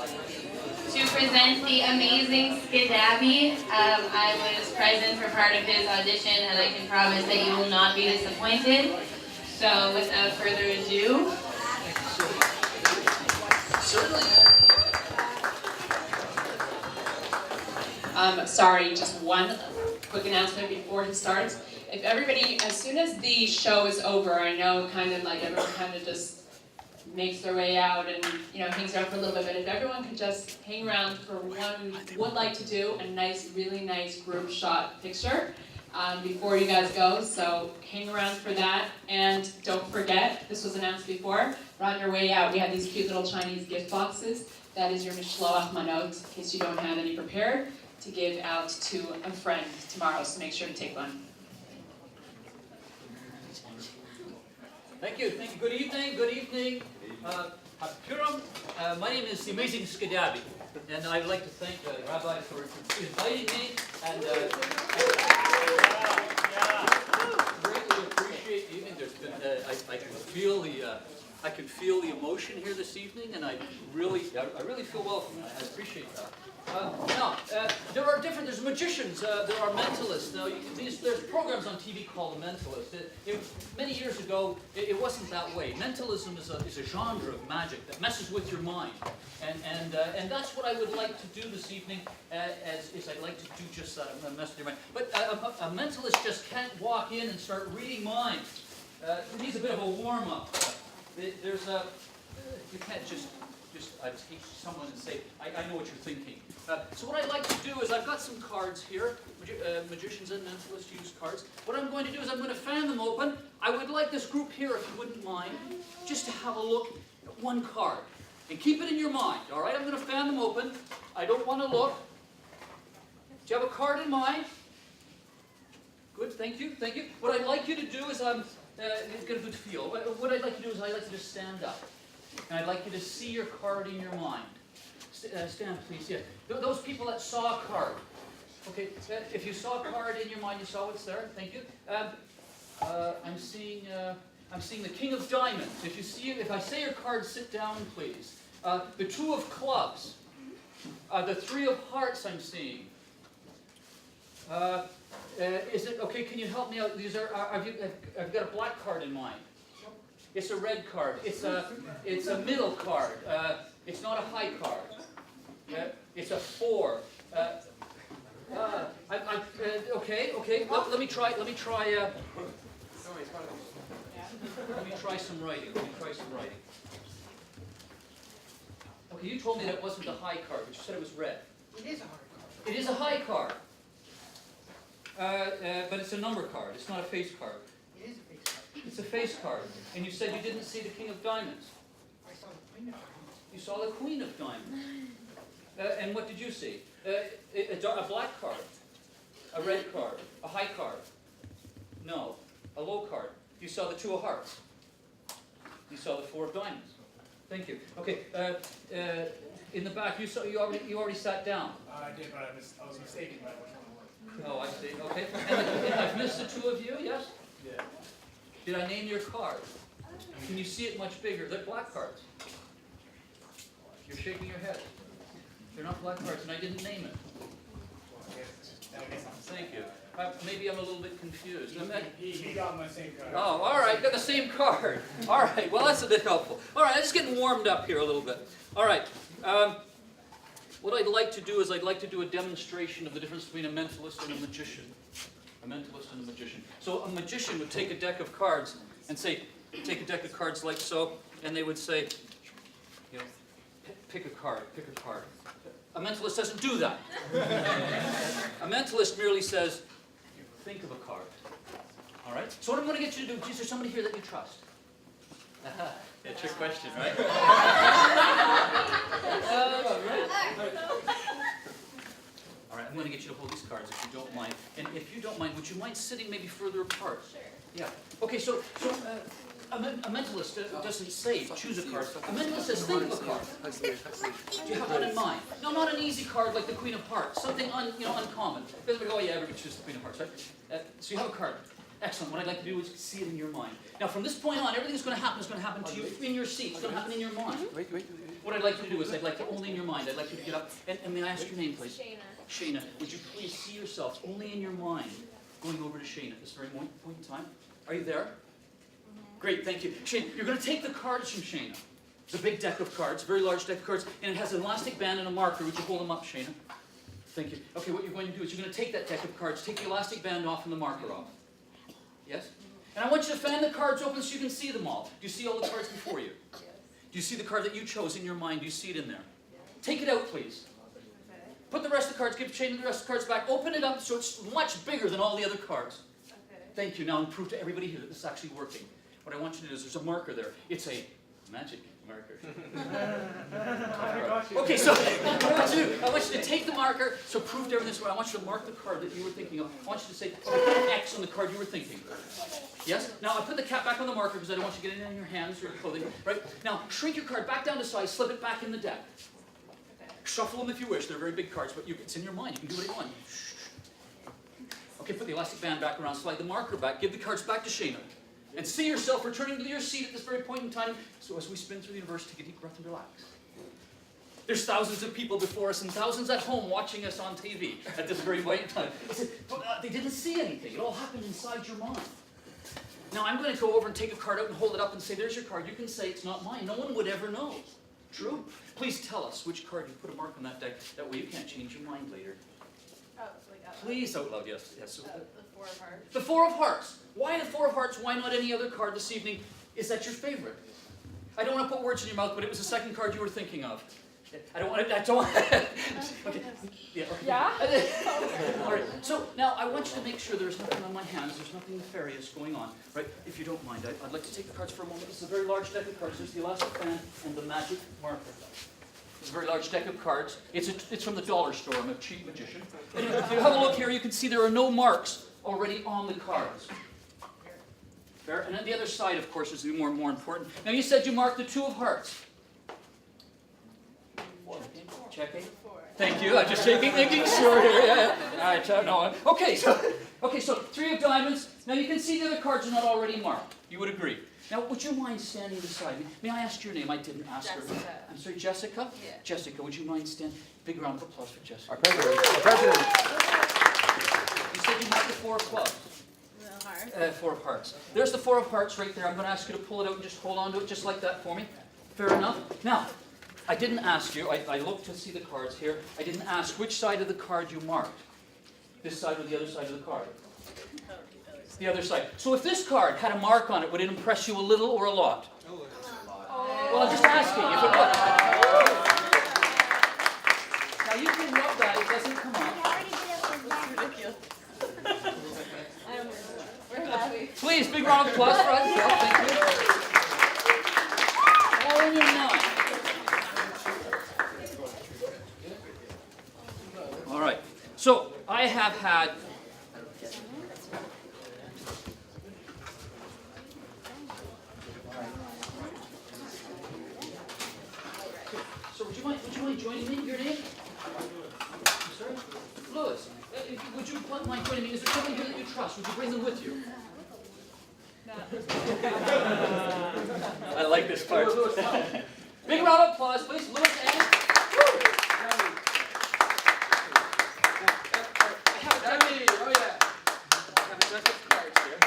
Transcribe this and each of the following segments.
to present the amazing Skidabby. I was present for part of his audition, and I can promise that you will not be disappointed. So without further ado. Sorry, just one quick announcement before he starts. If everybody, as soon as the show is over, I know kind of like everyone kind of just makes their way out and hangs around for a little bit, but if everyone could just hang around for one, we would like to do a nice, really nice group shot picture before you guys go, so hang around for that. And don't forget, this was announced before, but on your way out we have these cute little Chinese gift boxes. That is your mishloach manot, in case you don't have any prepared, to give out to a friend tomorrow, so make sure to take one. Thank you. Good evening. Purim. My name is the amazing Skidabby, and I'd like to thank Rabbi for inviting me, and greatly appreciate the evening. There's been, I can feel the emotion here this evening, and I really feel welcome. I appreciate that. There's magicians, there are mentalists. Now, there's programs on TV called The Mentalist. Many years ago, it wasn't that way. Mentalism is a genre of magic that messes with your mind. And that's what I would like to do this evening, is I'd like to do just that, mess with your mind. But a mentalist just can't walk in and start reading minds. It needs a bit of a warm-up. You can't just teach someone and say, I know what you're thinking. So what I'd like to do is, I've got some cards here. Magicians and mentalists use cards. What I'm going to do is I'm going to fan them open. I would like this group here, if you wouldn't mind, just to have a look at one card. And keep it in your mind, all right? I'm going to fan them open. I don't want to look. Do you have a card in mind? Good, thank you. What I'd like you to do is, get a good feel. What I'd like to do is, I'd like to just stand up. And I'd like you to see your card in your mind. Stand, please. Yeah. Those people that saw a card. Okay. If you saw a card in your mind, you saw what's there. Thank you. I'm seeing the King of Diamonds. If I say your card, sit down, please. The Two of Clubs. The Three of Hearts. I'm seeing. Is it okay? Can you help me out? I've got a black card in mind. It's a red card. It's a middle card. It's not a high card. It's a 4. Okay. Let me try some writing. Okay, you told me that it wasn't a high card, but you said it was red. It is a hard card. It is a high card. But it's a number card. It's not a face card. It is a face card. It's a face card. And you said you didn't see the King of Diamonds. I saw the Queen of Diamonds. You saw the Queen of Diamonds. And what did you see? A black card. A red card. A high card. No. A low card. You saw the Two of Hearts. You saw the Four of Diamonds. Thank you. Okay. In the back, you already sat down. I did, but I was mistaken by which one it was. Oh, I see. Okay. And I've missed the two of you, yes? Yeah. Did I name your card? Can you see it much bigger? They're black cards. You're shaking your head. They're not black cards, and I didn't name it. Thank you. Maybe I'm a little bit confused. He got my same card. Oh, all right. Got the same card. All right. Well, that's a bit helpful. All right. I'm just getting warmed up here a little bit. All right. What I'd like to do is I'd like to do a demonstration of the difference between a mentalist and a magician. A mentalist and a magician. So a magician would take a deck of cards and say, take a deck of cards like so, and they would say, pick a card, pick a card. A mentalist doesn't do that. A mentalist merely says, think of a card. All right? So what I'm going to get you to do, is there somebody here that you trust? Yeah, trick question, right? All right, I'm going to get you to hold these cards if you don't mind. And if you don't mind, would you mind sitting maybe further apart? Sure. Yeah. Okay, so a mentalist doesn't say choose a card. A mentalist says think of a card. Do you have one in mind? No, not an easy card like the Queen of Hearts. Something uncommon. Because we go, oh yeah, everybody chooses the Queen of Hearts, right? So you have a card. Excellent. What I'd like to do is see it in your mind. Now, from this point on, everything that's going to happen to you in your seat. It's going to happen in your mind. Wait. What I'd like you to do is I'd like to, only in your mind, I'd like you to get up, and may I ask your name, please? Shayna, would you please see yourself only in your mind going over to Shayna at this very point in time? Are you there? Great, thank you. Shayna, you're going to take the cards from Shayna. It's a big deck of cards, very large deck of cards, and it has an elastic band and a marker. Would you hold them up, Shayna? Thank you. Okay, what you're going to do is you're going to take that deck of cards, take the elastic band off and the marker off. Yes? And I want you to fan the cards open so you can see them all. Do you see all the cards before you? Yes. Do you see the card that you chose in your mind? Do you see it in there? Take it out, please. Put the rest of the cards, give Shane the rest of the cards back, open it up so it's much bigger than all the other cards. Okay. Thank you. Now, and prove to everybody here that this is actually working. What I want you to do is there's a marker there. It's a magic marker. Okay, so I want you to take the marker, so prove to everyone this way. I want you to mark the card that you were thinking of. I want you to say, put an X on the card you were thinking. Yes? Now, I put the cap back on the marker because I don't want you to get it in your hands or your clothing. Right? Now, shrink your card back down to size, slip it back in the deck. Shuffle them if you wish. They're very big cards, but it's in your mind. You can do what you want. Okay, put the elastic band back around, slide the marker back, give the cards back to Shayna. And see yourself returning to your seat at this very point in time. So as we spin through the universe, take a deep breath and relax. There's thousands of people before us and thousands at home watching us on TV at this very point in time. But they didn't see anything. It all happened inside your mind. Now I'm going to go over and take a card out and hold it up and say, there's your card. You can say it's not mine. No one would ever know. True? Please tell us which card you put a mark on that deck. That way you can't change your mind later. Oh, like out loud. Please out loud, yes. Yes. The Four of Hearts. The Four of Hearts. Why the Four of Hearts? Why not any other card this evening? Is that your favorite? I don't want to put words in your mouth, but it was the second card you were thinking of. I don't want to. I don't want. Okay. Yeah. Okay. Yeah? All right. So now I want you to make sure there's nothing on my hands. There's nothing nefarious going on. Right? If you don't mind, I'd like to take the cards for a moment. This is a very large deck of cards. There's the elastic band and the magic marker. It's a very large deck of cards. It's from the dollar store. I'm a cheap magician. And if you have a look here, you can see there are no marks already on the cards. Fair? And on the other side, of course, is more and more important. Now you said you marked the Two of Hearts. Checking. Thank you. I'm just checking, making sure here. Yeah. All right. No. Okay. So Three of Diamonds. Now you can see the other cards are not already marked. You would agree. Now, would you mind standing beside me? May I ask your name? I didn't ask her. Jessica. I'm sorry, Jessica? Yeah. Jessica, would you mind standing? Big round of applause for Jessica. Our president. Our president. You said you marked the Four of Clubs. The heart. Four of Hearts. There's the Four of Hearts right there. I'm going to ask you to pull it out and just hold on to it just like that for me. Fair enough? Now, I didn't ask you. I looked to see the cards here. I didn't ask which side of the card you marked. This side or the other side of the card? The other side. So if this card had a mark on it, would it impress you a little or a lot? Well, I'm just asking if it would. Now you can rub that. It doesn't come off. Ridiculous. We're happy. Please, big round of applause for us. Thank you. All in your mind. All right. So I have had. So would you mind joining me? Your name? I'm sorry? Louis. Would you mind joining me? Is there someone here that you trust? Would you bring them with you? I like this part. Big round of applause, please. Louis and... Oh yeah. I have a deck of cards here.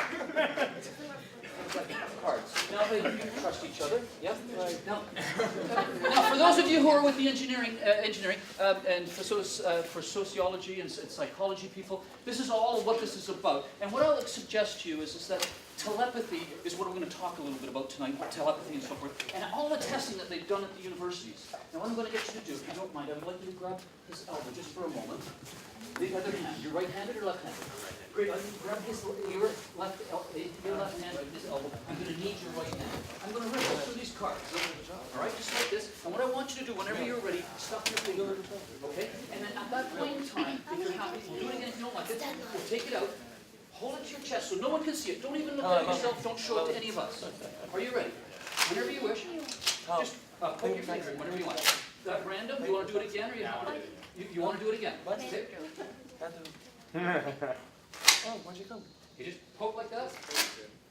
Cards. Now they trust each other. Yep. Now, for those of you who are with the engineering, and for sociology and psychology people, this is all what this is about. And what I'll suggest to you is that telepathy is what we're going to talk a little bit about tonight, telepathy and so forth, and all the testing that they've done at the universities. Now what I'm going to get you to do, if you don't mind, I would like you to grab his elbow just for a moment. The other hand. You're right-handed or left-handed? Great. I'm going to grab your left hand with his elbow. I'm going to need your right hand. I'm going to rip through these cards. All right, just like this. And what I want you to do, whenever you're ready, stuff your finger. Okay? And then at that point in time, if you're happy, we'll do it again if you don't like it. We'll take it out. Hold it to your chest so no one can see it. Don't even look at it yourself. Don't show it to any of us. Are you ready? Whenever you wish, just poke your finger whenever you want. That random? You want to do it again, or you want to do it again? Okay. Oh, where'd you come? You just poke like that.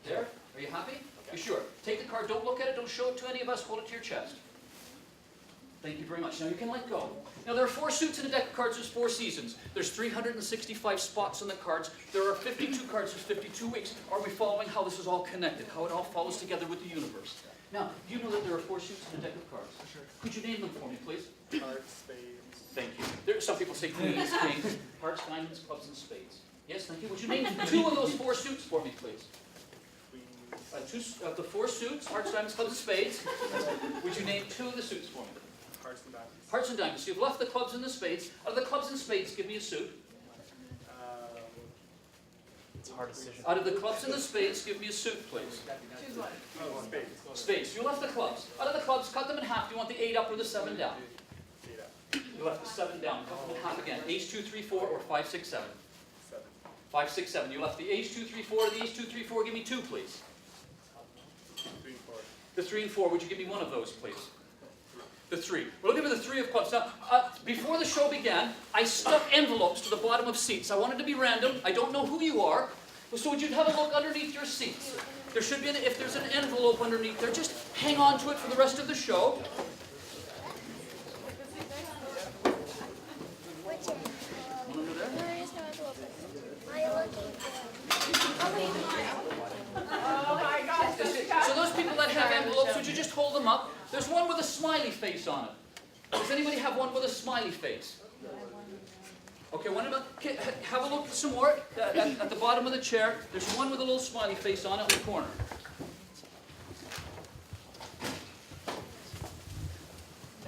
There. Are you happy? You sure? Take the card. Don't look at it. Don't show it to any of us. Hold it to your chest. Thank you very much. Now you can let go. Now there are 4 suits in a deck of cards, there's 4 seasons. There's 365 spots on the cards. There are 52 cards, there's 52 weeks. Are we following how this is all connected? How it all follows together with the universe? Now, do you know that there are 4 suits in a deck of cards? Sure. Could you name them for me, please? Hearts, spades. Thank you. Some people say queens, kings, hearts, diamonds, clubs, and spades. Yes, thank you. Would you name 2 of those 4 suits for me, please? Queens. 2 of the 4 suits, hearts, diamonds, clubs, and spades. Would you name 2 of the suits for me? Hearts and diamonds. Hearts and diamonds. So you've left the clubs and the spades. Out of the clubs and spades, give me a suit. It's a hard decision. Out of the clubs and the spades, give me a suit, please. Choose one. Oh, spades. Spades. You left the clubs. Out of the clubs, cut them in half. Do you want the 8 up or the 7 down? You left the 7 down. Cut them in half again. Ace, 2, 3, 4, or 5, 6, 7. 7. 5, 6, 7. You left the ace, 2, 3, 4, or the ace, 2, 3, 4. Give me 2, please. 3 and 4. The 3 and 4. Would you give me one of those, please? The 3. We're looking for the 3 of clubs. Now, before the show began, I stuck envelopes to the bottom of seats. I wanted to be random. I don't know who you are. So would you have a look underneath your seats? There should be, if there's an envelope underneath there, just hang on to it for the rest of the show. Which end? One under there. Where is the envelope? Are you looking for? Oh my gosh. So those people that have envelopes, would you just hold them up? There's one with a smiley face on it. Does anybody have one with a smiley face? Okay, have a look some more at the bottom of the chair. There's one with a little smiley face on it in the corner.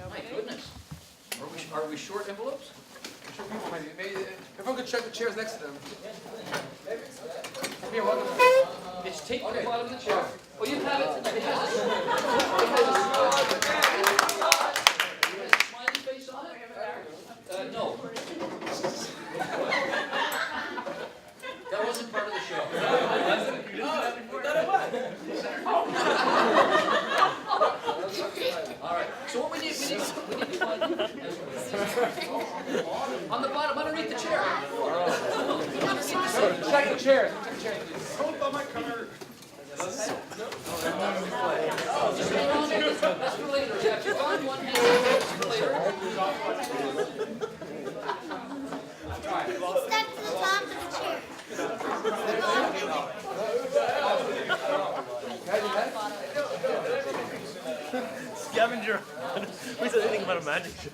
My goodness. Are we short envelopes? Sure, people maybe. Everyone could check the chairs next to them. Here, welcome. It's taped to the bottom of the chair. Oh, you have it. It has a smiley face on it? No. That wasn't part of the show. All right. So what we need to find on the bottom, underneath the chair. Check the chairs. Check the chairs, please. Hold on my cover. Just hang on to it. That's for later. Yeah, if you find one, hang on to it for later. Stuck to the top of the chair. Scavenger. We said anything about a magic show.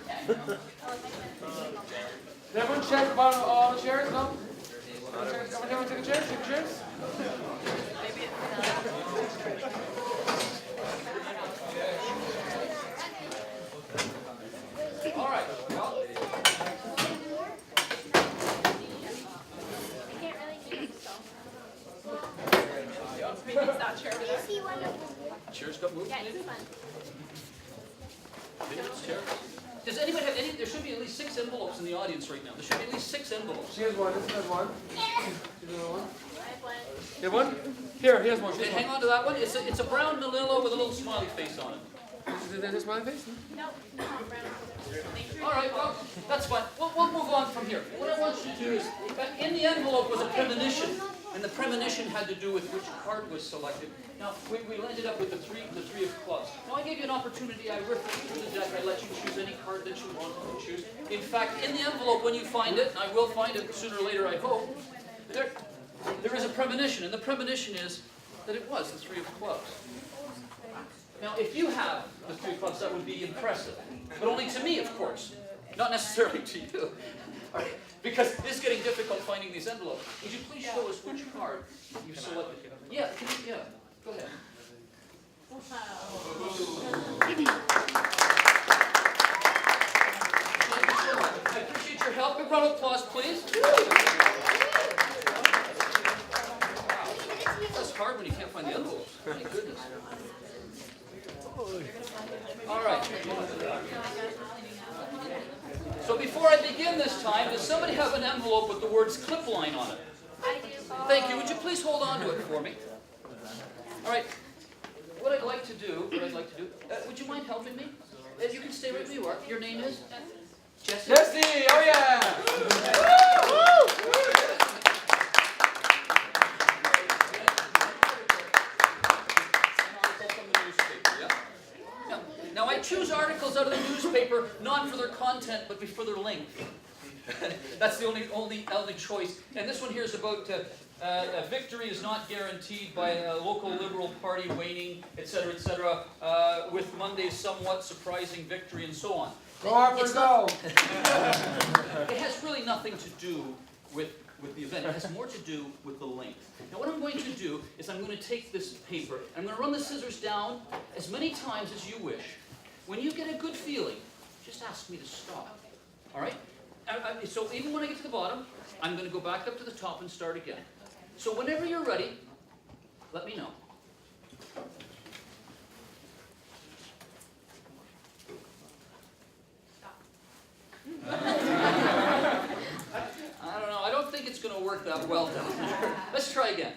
Did everyone check the bottom of all the chairs? No? Everyone take a chair? Take chairs? All right. Well, I can't really do it, so. Maybe it's that chair over Do you there. see one of them? chairs got moved. Yeah, this one. Does anybody have any? There should be at least 6 envelopes in the audience right now. There should be at least 6 envelopes. She has one. This has one. She has one. I have one. You have one? Here, he has one. She Okay, has hang on to that one. It's a brown manila with a little smiley face on it. one. Is there smiley face? No, brown. All right, well, that's fine. We'll move on from here. What I want you to do is, in the envelope was a premonition, and the premonition had to do with which card was selected. Now, we ended up with the three of clubs. Now, I gave you an opportunity. I ripped through the deck. I let you choose any card that you wanted to choose. In fact, in the envelope, when you find it, and I will find it sooner or later, I hope, there is a premonition, and the premonition is that it was the 3 of clubs. Now, if you have the 3 of clubs, that would be impressive. But only to me, of course. Not necessarily to you. All right, because it's getting difficult finding these envelopes. Would you please show us which card you selected? Yeah, yeah. Go ahead. Thank you so much. I appreciate your help. A round of applause, please. That's hard when you can't find the envelopes. My goodness. All right. So before I begin this time, does somebody have an envelope with the words clip line on it? I do. Thank you. Would you please hold on to it for me? All right. What I'd like to do, would you mind helping me? You can stay right where you are. Your name is? Jesse. Jesse! Oh yeah! Now I choose articles out of the newspaper paper, not for their content, but for their length. That's the only choice. And this one here is about victory is not guaranteed by a local Liberal Party waning, etc., etc., with Monday's somewhat surprising victory and so on. Go Harper, go! It has really nothing to do with the event. It has more to do with the length. Now what I'm going to do is I'm going to take this paper, and I'm going to run the scissors down as many times as you wish. When you get a good feeling, just ask me to stop. All right? So even when I get to the bottom, I'm going to go back up to the top and start again. So whenever you're ready, let me know. I don't know. I don't think it's going to work that well down there. Let's try again.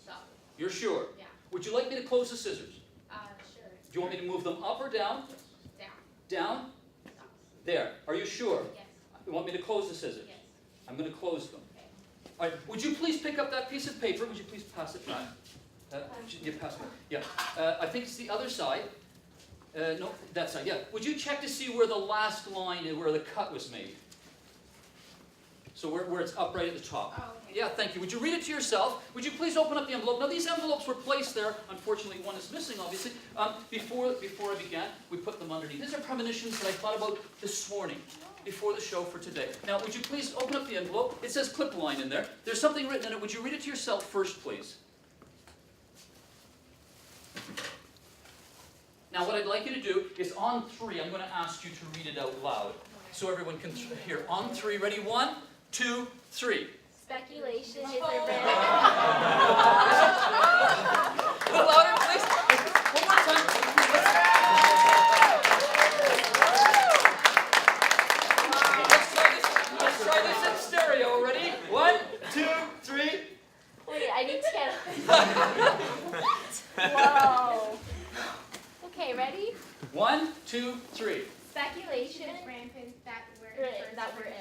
Stop. You're sure? Yeah. Would you like me to close the scissors? Sure. Do you want me to move them up or down? Down. Down? Stop. There. Are you sure? Yes. You want me to close the scissors? Yes. I'm going to close them. Okay. All right. Would you please pick up that piece of paper? Would you please pass it back? Yeah, pass it back. Yeah. I think it's the other side. No, that side. Yeah. Would you check to see where the last line is, where the cut was made? So where it's up right at the top. Oh, okay. Yeah, thank you. Would you read it to yourself? Would you please open up the envelope? Now these envelopes were placed there. Unfortunately, one is missing, obviously. Before I began, we put them underneath. These are premonitions that I thought about this morning, before the show for today. Now, would you please open up the envelope? It says clip line in there. There's something written in it. Would you read it to yourself first, please? Now, what I'd like you to do is on 3, I'm going to ask you to read it out loud, so everyone can hear. On 3, ready? 1, 2, 3. Speculation is a very... A little louder, please. One more time. Let's try this in stereo. Ready? 1, 2, 3. Wait, I need to get... Whoa. Okay, ready? 1, 2, 3. Speculation Rampant that that we're in.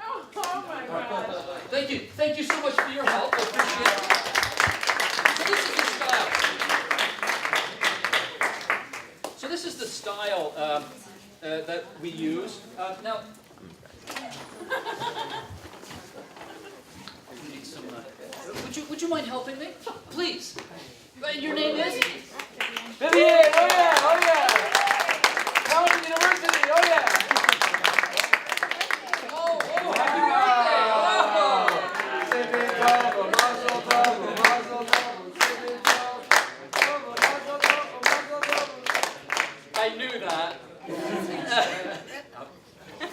Oh my gosh. Thank you. Thank you so much for your help. I appreciate it. So this is the style that we use. Now, we need some, would you mind helping me? Please. Your name is? Vivian, oh yeah, oh yeah! Howard University, oh yeah! Oh, happy birthday! I knew that.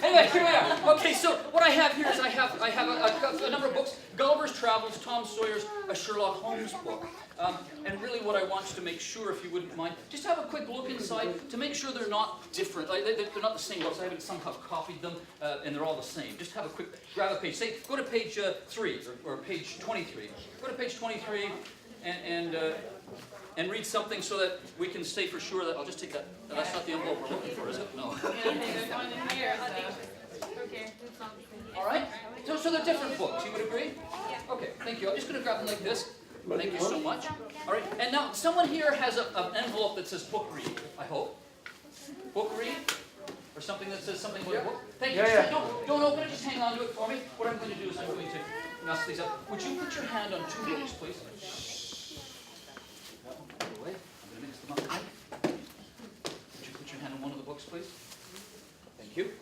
Anyway, here we are. Okay, so what I have here is I have a number of books. Gulliver's Travels, Tom Sawyer's, a Sherlock Holmes book. And really what I want you to make sure, if you wouldn't mind, just have a quick look inside to make sure they're not different. Like, they're not the same books. I haven't somehow copied them, and they're all the same. Just have a quick, grab a page. Say, go to page 3, or page 23. Go to page 23 and read something so that we can say for sure that, I'll just take that. That's not the envelope we're looking for, is it? No. Okay. All right? So they're different books, you would agree? Okay, thank you. I'm just going to grab them like this. Thank you so much. All right, and now someone here has an envelope that says book read, I hope. Book read? Or something that says something about a book? Thank you. Yeah. Don't open it, just hang on to it for me. What I'm going to do is I'm going to mess these up. Would you put your hand on 2 books, please? That one, out of the way. I'm going to mix them up again. Would you put your hand on one of the books, please? Thank you.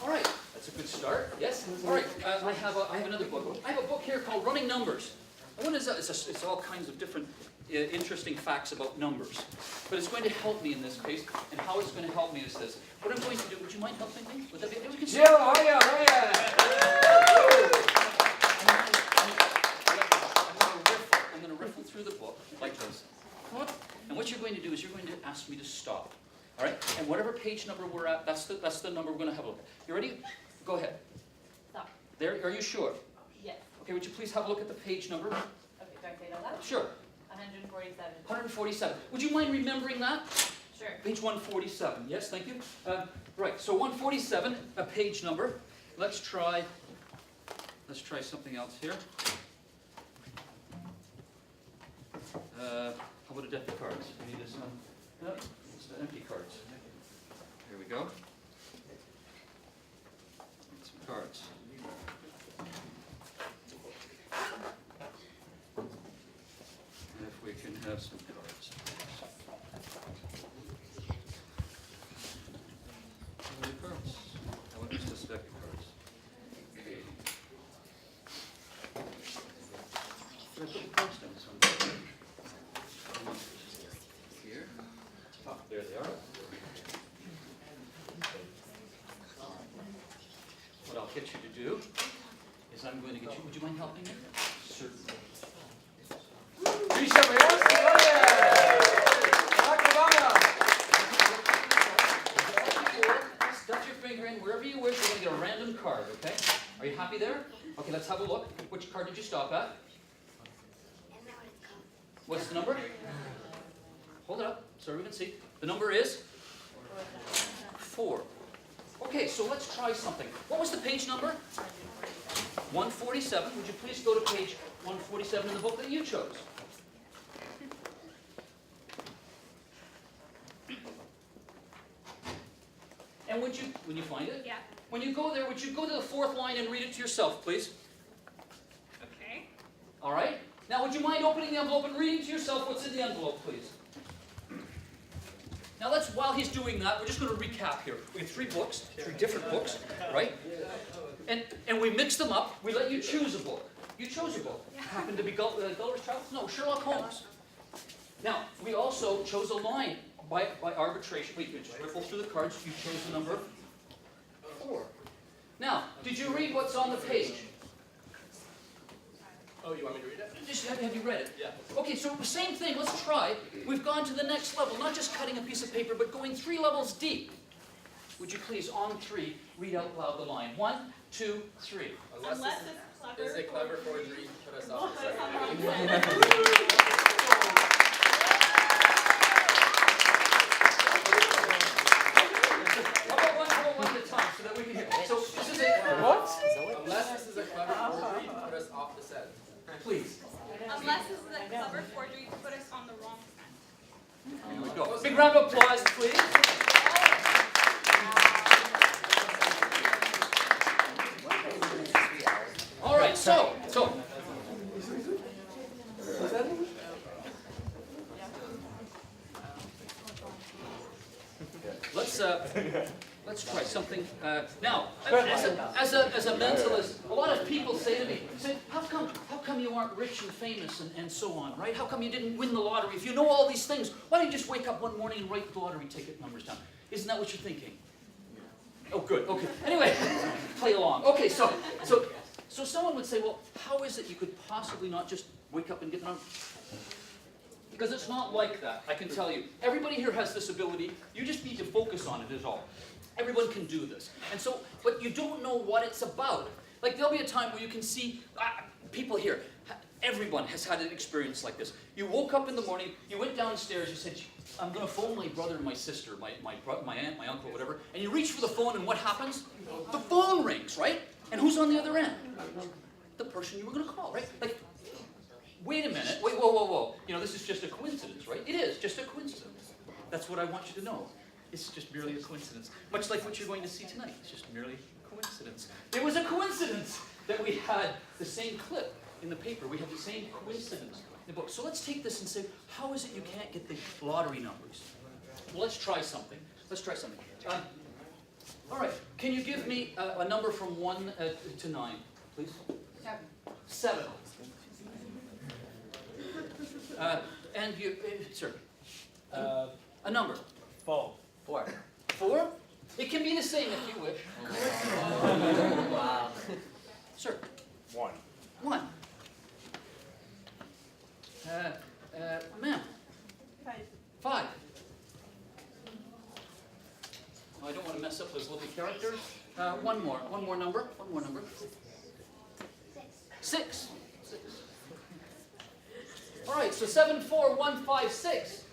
All right, that's a good start. Yes? All right, I have another book. I have a book here called Running Numbers. And what is that? It's all kinds of different interesting facts about numbers. But it's going to help me in this case, and how it's going to help me is this. What I'm going to do, would you mind helping me? Would that be, we can Jill, oh yeah, oh yeah! I'm going to riffle through the book like this. And what you're going to do is you're going to ask me to stop. All right? And whatever page number we're at, that's the number we're going to have a look at. You ready? Go ahead. Stop. There, are you sure? Yes. Okay, would you please have a look at the page number? Okay, do I say it out loud? Sure. 147. 147. Would you mind remembering that? Sure. Page 147. Yes, thank you. Right, so 147, a page number. Let's try something else here. How about a deck of cards? We need this one. No, it's the empty cards. Here we go. have some cards. How many cards? How many just stack of cards? Should I put the cards down somewhere? Here? Oh, there they are. What I'll get you to do is I'm going to get you, would you mind helping me? Certainly. Misha Mayosi, oh yeah! Akabana! Stuff your finger in wherever you wish. We're going to get a random card, okay? Are you happy there? Okay, let's have a look. Which card did you stop at? What's the number? Hold it up so we can see. The number is 4. Okay, so let's try something. What was the page number? 147. Would you please go to page 147 in the book that you chose? And would you, when you find it? Yeah. When you go there, would you go to the 4th line and read it to yourself, please? Okay. All right? Now, would you mind opening the envelope and reading to yourself what's in the envelope, please? Now, while he's doing that, we're just going to recap here. We have 3 books, 3 different books, right? And we mix them up. We let you choose a book. You chose a book. Happened to be Gulliver's Travels? No, Sherlock Holmes. Now, we also chose a line by arbitration. We just ripple through the cards. You chose the number 4. Now, did you read what's on the page? Oh, you want me to read it? Have you read it? Yeah. Okay, so the same thing. Let's try. We've gone to the next level. Not just cutting a piece of paper, but going 3 levels deep. Would you please, on 3, read out loud the line? 1, 2, 3. Unless Is it clever forgery? Put us off the How about one at a time so that we can hear? So this is a What? Unless this is a clever forgery, put us off the set. please. Unless this is a clever forgery to put us on the wrong scent. Here we go. Big round of applause, please. All right, so let's try something. Now, as a mentalist, a lot of people say to me, how come you aren't rich and famous and so on, right? How come you didn't win the lottery? If you know all these things, why don't you just wake up one morning and write the lottery ticket numbers down? Isn't that what you're thinking? Oh, good. Okay. Anyway, play along. Okay, so someone would say, well, how is it you could possibly not just wake up and get numbers? Because it's not like that, I can tell you. Everybody here has this ability. You just need to focus on it is all. Everyone can do this. And so, but you don't know what it's about. Like there'll be a time where you can see people here. Everyone has had an experience like this. You woke up in the morning, you went downstairs, you said, I'm going to phone my brother and my sister, my aunt, my uncle, whatever. And you reach for the phone and what happens? The phone rings, right? And who's on the other end? The person you were going to call, right? Like, wait a minute, wait, whoa. You know, this is just a coincidence, right? It is just a coincidence. That's what I want you to know. It's just merely a coincidence. Much like what you're going to see tonight. It's just merely a coincidence. It was a coincidence that we had the same clip in the paper. We have the same coincidence in the book. So let's take this and say, how is it you can't get the lottery numbers? Well, let's try something. All right, can you give me a number from 1 to 9, please? 7. And you, sir, a number. 4. 4? It can be the same if you wish. Wow. Sir. 1. 1. Ma'am. 5. Oh, I don't want to mess up those lovely characters. One more number. 6. All right, so 7, 4, 1, 5, 6.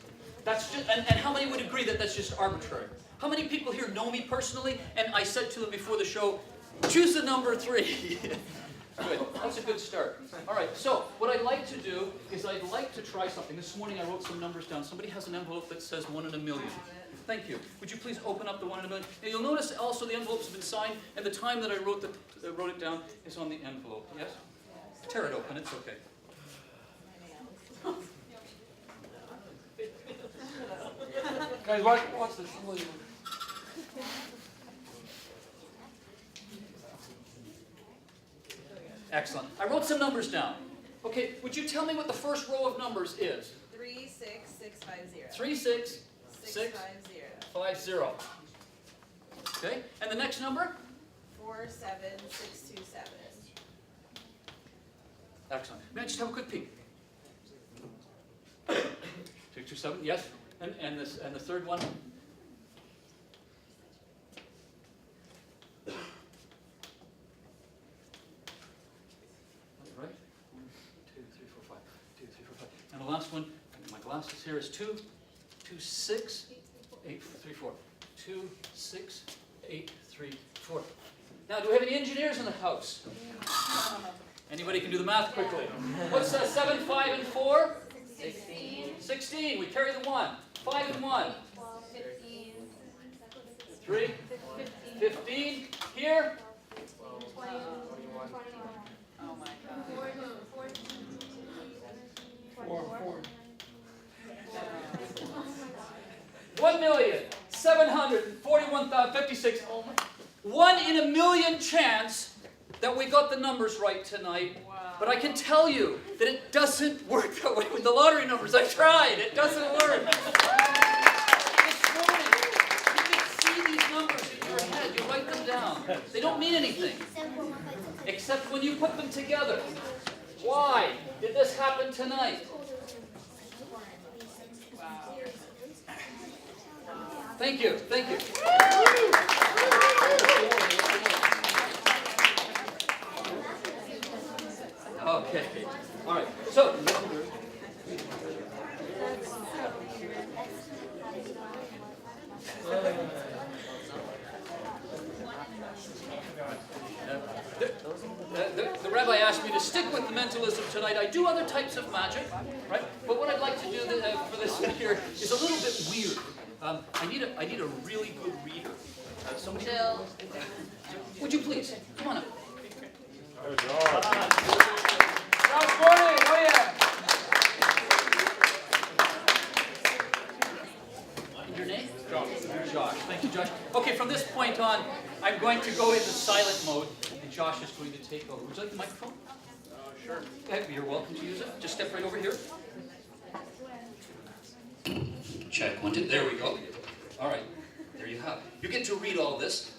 That's just, and how many would agree that that's just arbitrary? How many people here know me personally? And I said to them before the show, choose the number 3. Good, that's a good start. All right, so what I'd like to do is I'd like to try something. This morning I wrote some numbers down. Somebody has an envelope that says 1 in a million. Thank you. Would you please open up the 1 in a million? Now you'll notice also the envelope's been signed, and the time that I wrote it down is on the envelope. Yes? Tear it open, it's okay. Guys, watch this. Excellent. I wrote some numbers down. Okay, would you tell me what the first row of numbers is? 36650. 36650. Okay, and the next number? 47627. Excellent. May I just have a quick peek? 627, yes. And the third one? Right? 1, 2, 3, 4, 5. 2, 3, 4, 5. And the last one, my glasses here, is 2, 2, 6, 8, 3, 4. 2, 6, 8, 3, 4. Now, do we have any engineers in the house? Anybody can do the math quickly. What's 7, 5, and 4? 16. 16. We carry the 1. 5 and 1. 15. 3. 15. Here. 21. Oh my God. 1,741,056. 1 in a million chance that we got the numbers right tonight. But I can tell you that it doesn't work that way with the lottery numbers. I tried. It doesn't work. This morning, you can see these numbers in your head. You write them down. They don't mean anything, except when you put them together. Why did this happen tonight? Thank you. Thank you. Okay. All right. So. The rabbi asked me to stick with the mentalism tonight. I do other types of magic, right? But what I'd like to do for this here is a little bit weird. I need a really good reader. Somebody. Bill. Would you please come on up? Josh Gordon, oh yeah. Your name? Josh. Josh. Thank you, Josh. Okay, from this point on, I'm going to go into silent mode, and Josh is going to take over. Would you like the microphone? Sure. You're welcome to use it. Just step right over here. Check. 1, 2. There we go. All right. There you have it. You get to read all this.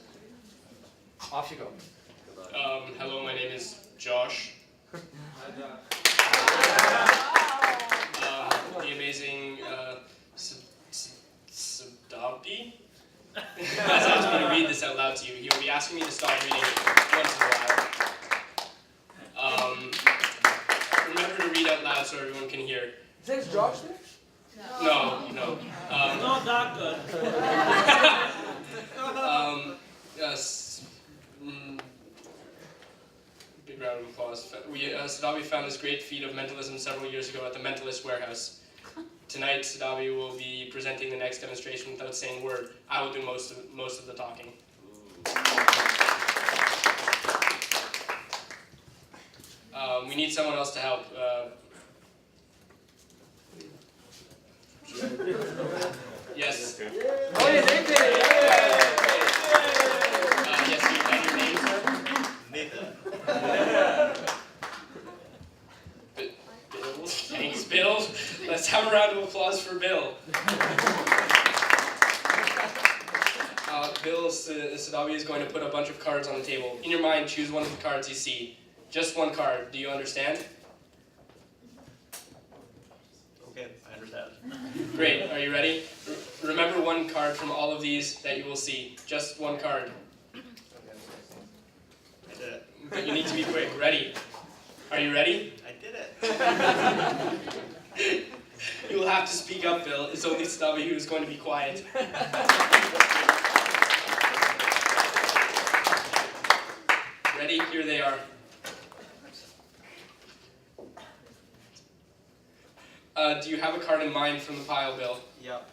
Off you go. Hello, my name is Josh. The amazing Sadabi has asked me to read this out loud to you. He will be asking me to stop reading once in a while. Remember to read out loud so everyone can hear. Is Josh there? No. Not that good. Yes. Big round of applause. Sadabi found this great feat of mentalism several years ago at the Mentalist warehouse. Tonight, Sadabi will be presenting the next demonstration without saying a word. I will do most of the talking. We need someone else to help. Yes. Oh yeah, they did it. Yes, you have your name, sir? Nathan. Bill. Thanks, Bill. Let's have a round of applause for Bill. Bill Sadabi is going to put a bunch of cards on the table. In your mind, choose one of the cards you see. Just one card. Do you understand? Okay, I understand. Great. Are you ready? Remember one card from all of these that you will see. Just one card. I did it. But you need to be quick. Ready? Are you ready? I did it. You will have to speak up, Bill. It's only Sadabi who is going to be quiet. Ready? Here they are. Do you have a card in mind from the pile, Bill? Yep.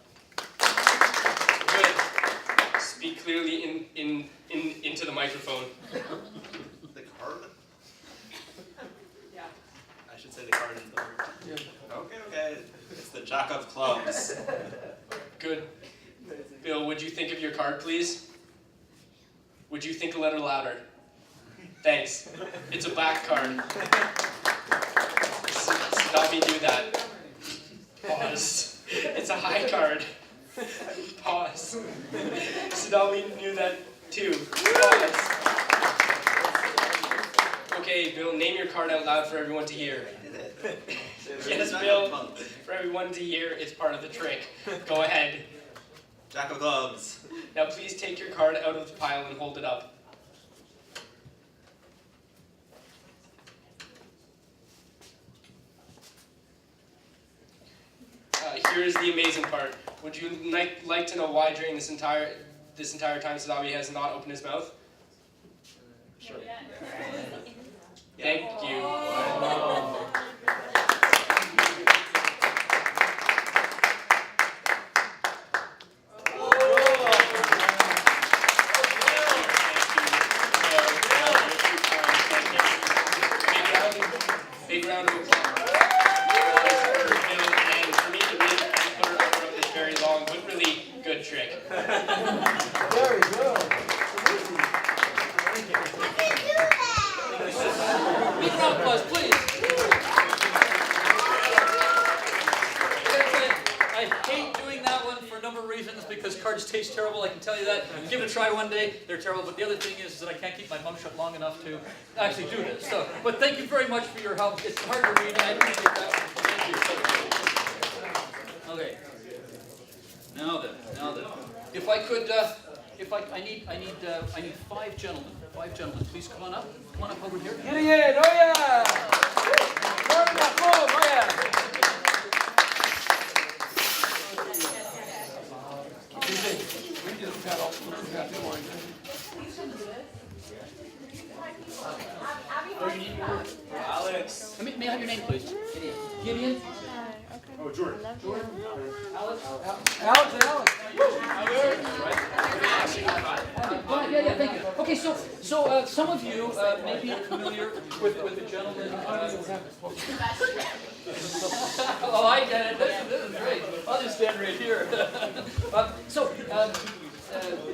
Good. Speak clearly into the microphone. The card? Yeah. I should say the card into the microphone. Okay. It's the Jack of Clubs. Good. card, please? Would you think a little louder? Thanks. It's a black card. Sadami knew that. Pause. It's a high card. Pause. Sadami knew that too. Pause. Okay, Bill, name your card out loud for everyone to hear. Yes, Bill. For everyone to hear, it's part of the trick. Go ahead. Jack of clubs. Now please take your card out of the pile and hold it up. Here is the amazing part. Would you like to know why during this entire time Sadami has not opened his mouth? Sure. Thank you. Big round of applause. And for me to be able to put her over this very long but really good trick. Very good. Big round of applause, please. I hate doing that one for a number of reasons because cards taste terrible, I can tell you that. Give it a try one day, they're terrible. But the other thing is that I can't keep my mouth shut long enough to actually do this. So, but thank you very much for your help. It's hard to read and I appreciate that. Thank you. Okay. Now then. If I could, I need 5 gentlemen. 5 gentlemen, please come on up. Come on up over here. Gideon, oh yeah! Martin, oh yeah! Alex. May I have your name, please? Gideon? Oh, Jordan. Jordan? Alex? Alex and Alex. Yeah, thank you. Okay, so some of you may be familiar with the gentleman. Oh, I get it. This is great. I'll just stand right here.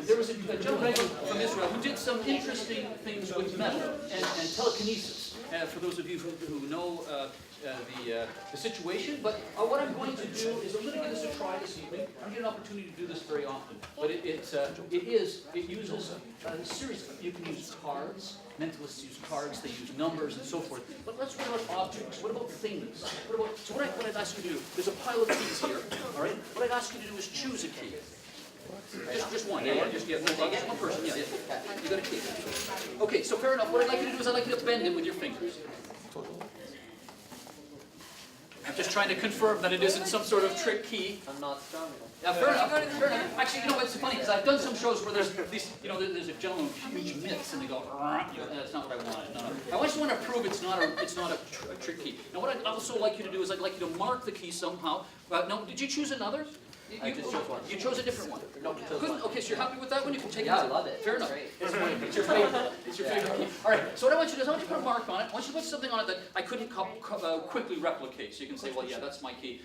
There was a gentleman from Israel who did some interesting things with metal and telekinesis. For those of you who know the situation, but what I'm going to do is I'm going to give this a try this evening. I don't get an opportunity to do this very often, but it uses a series. You can use cards. Mentalists use cards. They use numbers and so forth. But let's talk about objects. What about things? What I'd ask you to do? There's a pile of keys here. All right. What I'd ask you to do is choose a key. Just one. Just one person. Yeah. You got a key. Okay. So fair enough. What I'd like you to do is I'd like you to bend it with your fingers. I'm just trying to confirm that it isn't some sort of trick key. I'm not strong enough. Yeah, fair enough. Actually, you know what's funny? Because I've done some shows where there's these, there's a gentleman with huge mitts, and they go, that's not what I wanted. No. I just want to prove it's not a trick key. Now, what I'd also like you to do is I'd like you to mark the key somehow. No, did you choose another? I just chose one. You chose a different one. No, Good. Okay, so you're happy with that one? You can take it. Yeah, I love it. Fair enough. Great. It's your favorite. It's your favorite key. All right. So what I want you to do is I want you to put a mark on it. I want you to put something on it that I couldn't quickly replicate. So you can say, well, yeah, that's my key.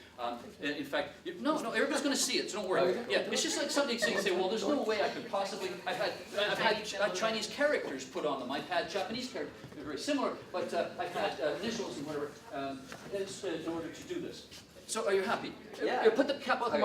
In fact, no, everybody's going to see it. So don't worry. Yeah, it's just like something so you can say, well, there's no way I could possibly. I've had Chinese characters put on them. I've had Japanese characters. They're very similar, but I've had initials and whatever in order to do this. So are you happy? Yeah. Put the cap on the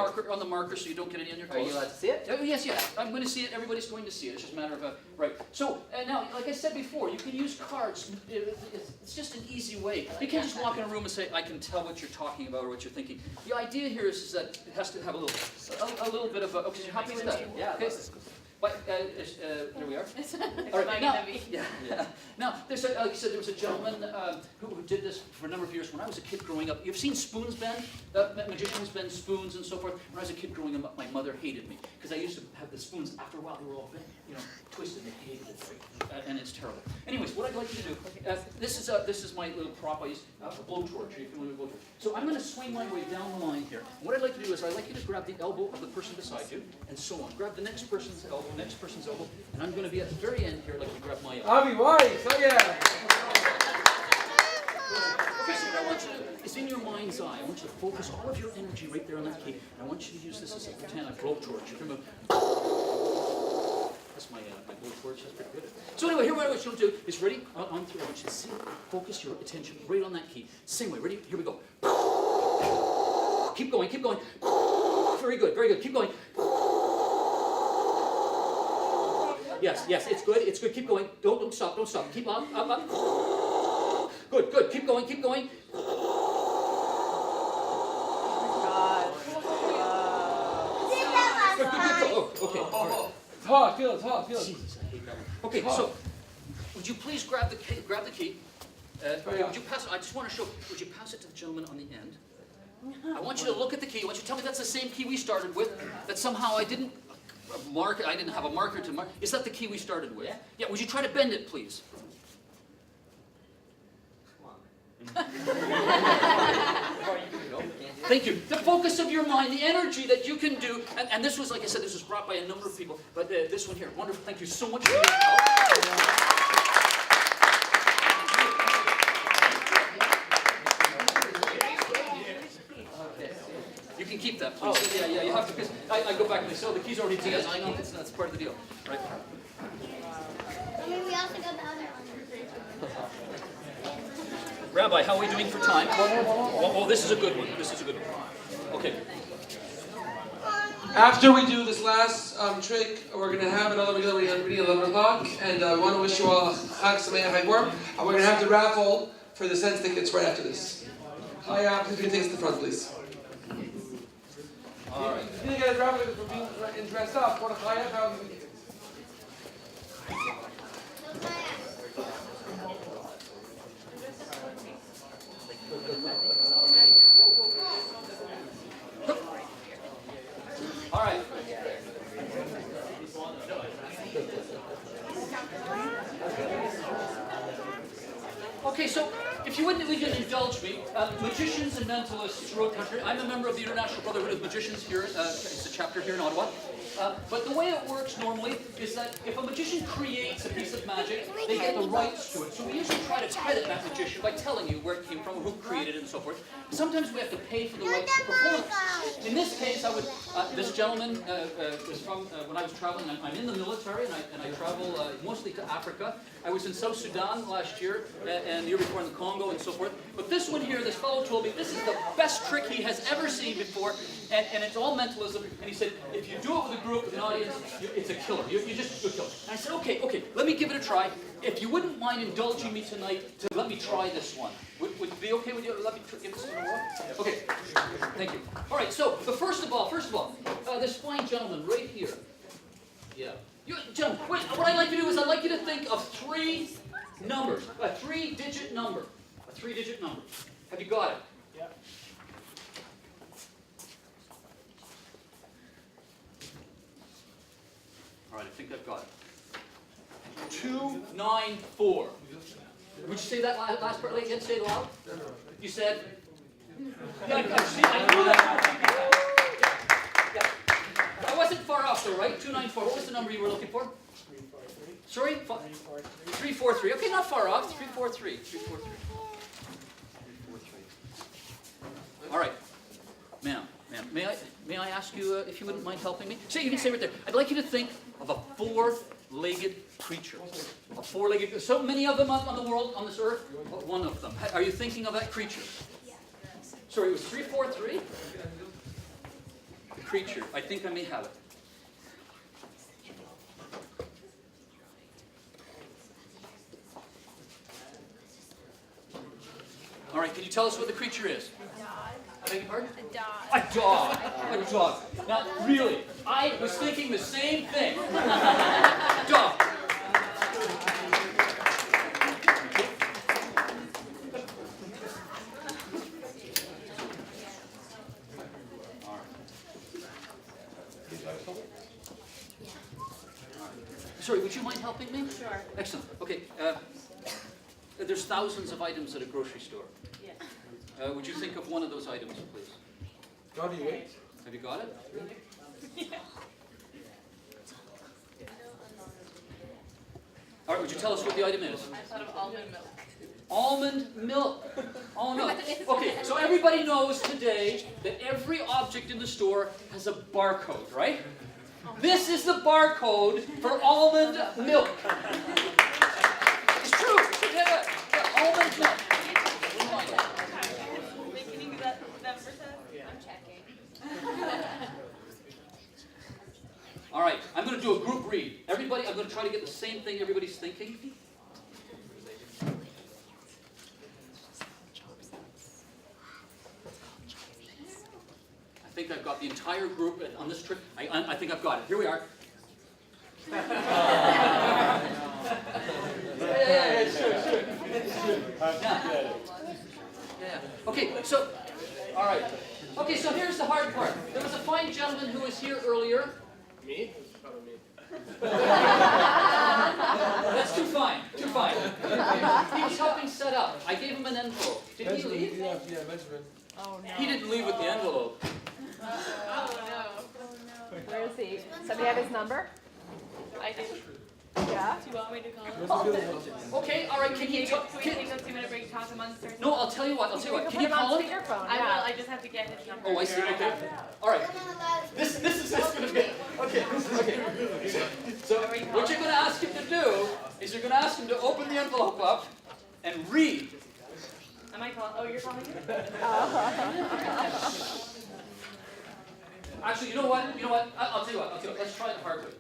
marker so you don't get any on your Are clothes. you allowed to see it? Oh, yes. I'm going to see it. Everybody's going to see it. It's just a matter of right. So now, like I said before, you can use cards. It's just an easy way. You can't just walk in a room and say, "I can tell what you're talking about or what you're thinking." The idea here is that it has to have a little bit of a. Okay, so you're happy with that? Yeah. Okay. But here we are. All right. Now, there's like I said, there was a gentleman who did this for a number of years. When I was a kid growing up, you've seen spoons bend? Magicians bend spoons and so forth. When I was a kid growing up, my mother hated me because I used to have the spoons. After a while, they were all bent, twisted. They hated it, and it's terrible. Anyways, what I'd like you to do, this is my little prop I use, a blowtorch. Are you familiar with blowtorch? So I'm going to swing my way down the line here. And what I'd like to do is I'd like you to grab the elbow of the person beside you, and so on. Grab the next person's elbow, and I'm going to be at the very end here, like you grab my elbow. Avi Weiss, oh yeah! Okay, so what I want you to do is in your mind's eye, I want you to focus all of your energy right there on that key. And I want you to use this as a pretend a blowtorch. You're going to practice my gold torch. That's pretty good. So anyway, here what I want you to do is ready on through. I want you to sing. Focus your attention right on that key. Sing way. Ready? Here we go. Keep going. Keep going. Very good. Very good. Keep going. Yes. Yes. It's good. It's good. Keep going. Don't stop. Don't stop. Keep up. Up. Up. Good. Good. Keep going. Keep going. Good. Good. Good. Oh, okay. All right. It's hot, feel it, it's hot, feel it. Jesus, I hate that one. Okay, so would you please grab the key? Grab the key. Would you pass it? I just want to show. Would you pass it to the gentleman on the end? I want you to look at the key. I want you to tell me that's the same key we started with. That somehow I didn't mark it. I didn't have a marker to mark. Is that the key we started with? Yeah. Would you try to bend it, please? Thank you. The focus of your mind, the energy that you can do, and this was, like I said, this was brought by a number of people, but this one here, wonderful. Thank you so much for your help. You can keep that, please. Yeah, you have to, because I go back and they say, oh, the key's already together. I know, that's part of the deal. Right? I mean, we also got the other one. Rabbi, how are we doing for time? Oh, this is a good one. This is a good one. Okay. After we do this last trick, we're going to have another reading at 11 o'clock, and I want to wish you all Chag Sameach Chag Purim, and we're going to have the raffle for the sense tickets right after this. Hi, please take us to the front, please. All right. You didn't get a raffle ticket for being dressed up. What a Chaya found the tickets. All right. Okay, so if you wouldn't indulge me, magicians and mentalists throughout the country. I'm a member of the International Brotherhood of Magicians here. It's a chapter here in Ottawa. But the way it works normally is that if a magician creates a piece of magic, they get the rights to it. So we usually try to credit that magician by telling you where it came from, who created it, and so forth. Sometimes we have to pay for the rights to perform it. In this case, this gentleman was from, when I was traveling, I'm in the military, and I travel mostly to Africa. I was in South Sudan last year, and the year before in the Congo, and so forth. But this one here, this fellow told me, this is the best trick he has ever seen before, and it's all mentalism. And he said, if you do it with a group, with an audience, it's a killer. You just do a killer. And I said, okay, let me give it a try. If you wouldn't mind indulging me tonight to let me try this one. Would it be okay with you? Let me give this one a whirl? Okay, thank you. All right, so first of all, this fine gentleman right here. Yeah. Gentlemen, what I'd like to do is I'd like you to think of three numbers, a three-digit number. A three-digit number. Have you got it? Yeah. All right, I think I've got it. 294. Would you say that last part again? Say it loud. You said? Yeah, I knew that. Yeah. I wasn't far off though, right? 294. What was the number you were looking for? 343. Sorry? 343. Okay, not far off. 343. 343. All right. Ma'am, may I ask you if you wouldn't mind helping me? You can say right there. I'd like you to think of a four-legged creature. A four-legged. So many of them on the world, on this earth. But one of them. Are you thinking of that creature? Sorry, it was 343. The creature. I think I may have it. All right. Can you tell us what the creature is? I beg your pardon? A dog. A dog. A dog. Now, really, I was thinking the same thing. Dog. Sorry, would you mind helping me? Sure. Excellent. Okay. There's thousands of items at a grocery store. Yes. Would you think of one of those items, please? God, you wait. Have you got it? All right, would you tell us what the item is? I thought of almond milk. Almond milk. Oh no. Okay, so everybody knows today that every object in the store has a barcode, right? This is the barcode for almond milk. It's true. Yeah, almond milk. Making that number says? I'm checking. All right, I'm going to do a group read. Everybody, I'm going to try to get the same thing everybody's thinking. I think I've got the entire group on this trip. I think I've got it. Here we are. Sure. Yeah. Okay, so, all right. Okay, so here's the hard part. There was a fine gentleman who was here earlier. Me? Probably me. That's too fine. Too fine. He was helping set up. I gave him an envelope. Did he leave? Yeah, Benjamin. Oh no. He didn't leave with the envelope. Oh no. Where is he? Somebody have his number? I do. Yeah? Do you want me to call him? Okay, all right. Can you talk? Can we take a 2-minute break, talk amongst ourselves? No, I'll tell you what. Can you put him call on him? speakerphone. I will. Yeah. I just have to get his number. Oh, I see. Okay. All right. This is going to be okay. So what you're going to ask him to do is you're going to ask him to open the envelope up and read. Am I calling? Oh, you're calling him? Actually, you know what? I'll tell you what. Let's try it the hard way.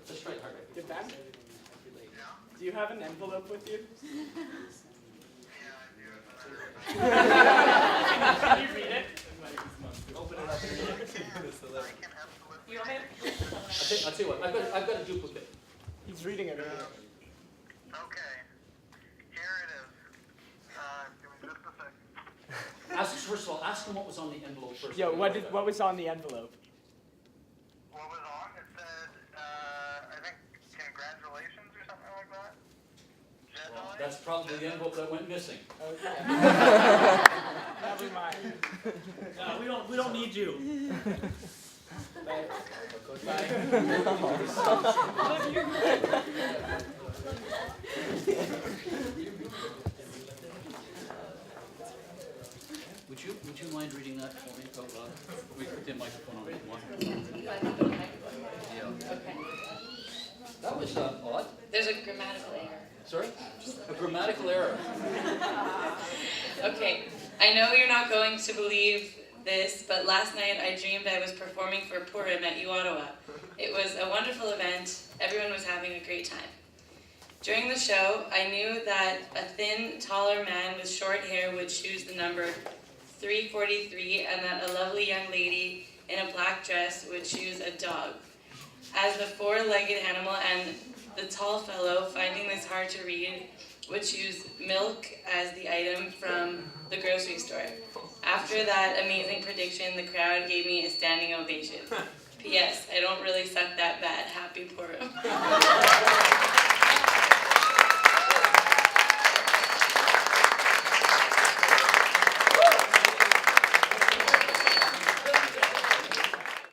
Get back. Do you have an envelope with you? Can you read it? Open it up. You want me to? I'll tell you what. I've got a duplicate. He's reading it. Okay. Here it is. Give me just a second. First of all, ask him what was on the envelope first. Yo, what was on the envelope? What was on? It said, I think, congratulations or something like that. Well, that's probably the envelope that went missing. Never mind. We don't need you. Would you mind reading that for me out loud? We put the microphone on if you want. Yeah. Okay. That was odd. There's a grammatical error. Sorry? A grammatical error. Okay, I know you're not going to believe this, but last night I dreamed I was performing for Purim at Ottawa. It was a wonderful event. Everyone was having a great time. During the show, I knew that a thin, taller man with short hair would choose the number 343, and that a lovely young lady in a black dress would choose a dog. As the four-legged animal and the tall fellow, finding this hard to read, would choose milk as the item from the grocery store. After that amazing prediction, the crowd gave me a standing ovation. P.S. I don't really suck that bad. Happy Purim.